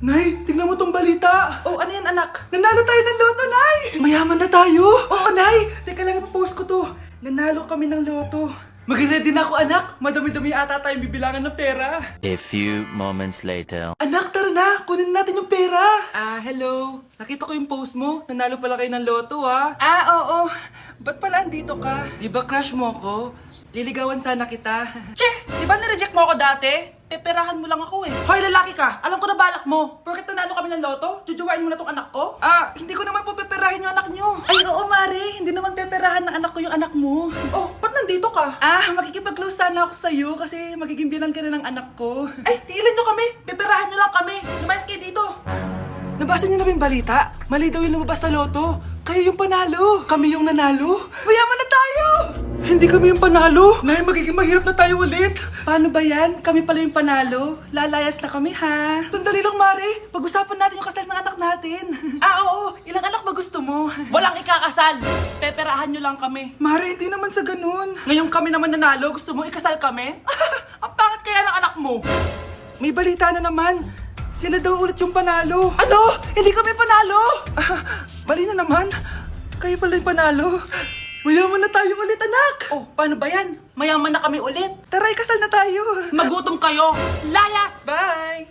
Nay, tingnan mo tong balita. Oh, ano yan, anak? Nanalo tayo ng loto, Nay! Mayaman na tayo! Oo, Nay! Teka lang, ipapost ko to. Nanalo kami ng loto. Mag-ready na ako, anak. Madami-dami ata tayong bibilangan ng pera. A few moments later. Anak, tara na! Kunin natin yung pera! Hello. Nakita ko yung post mo. Nanalo pala kayo ng loto, ah. Oo. Ba't pala andito ka? Di ba crush mo ko? Liligawan sana kita. Che! Di ba nireject mo ako dati? Peperahan mo lang ako eh. Hoy, lalaki ka! Alam ko na balak mo. Porket nanalo kami ng loto, jujuwain mo na tong anak ko? Hindi ko naman po peperahin yung anak nyo. Ay, oo, Mare. Hindi naman peperahan ng anak ko yung anak mo. Oh, ba't nandito ka? Makikipag-close sana ako sa'yo kasi magiging bilang ka na ng anak ko. Ay, tiilan nyo kami! Peperahan nyo lang kami! Lumayas kayo dito! Nabasa niyo na ba yung balita? Mali daw yung lumabas na loto. Kayo yung panalo. Kami yung nanalo. Mayaman na tayo! Hindi kami yung panalo. Nay, magiging mahirap na tayo ulit. Paano ba yan? Kami pala yung panalo. Lalayas na kami, ha? Sandali lang, Mare. Pag-usapan natin yung kasal ng anak natin. Oo. Ilang anak ba gusto mo? Walang ikakasal. Peperahan nyo lang kami. Mare, hindi naman sa ganun. Ngayon kami naman nanalo. Gusto mo ikasal kami? Ang pangit kaya ng anak mo. May balita na naman. Sila daw ulit yung panalo. Ano? Hindi kami panalo? Mali na naman. Kayo pala yung panalo. Mayaman na tayo ulit, anak. Oh, paano ba yan? Mayaman na kami ulit. Tara, ikasal na tayo. Magutom kayo. Layas! Bye!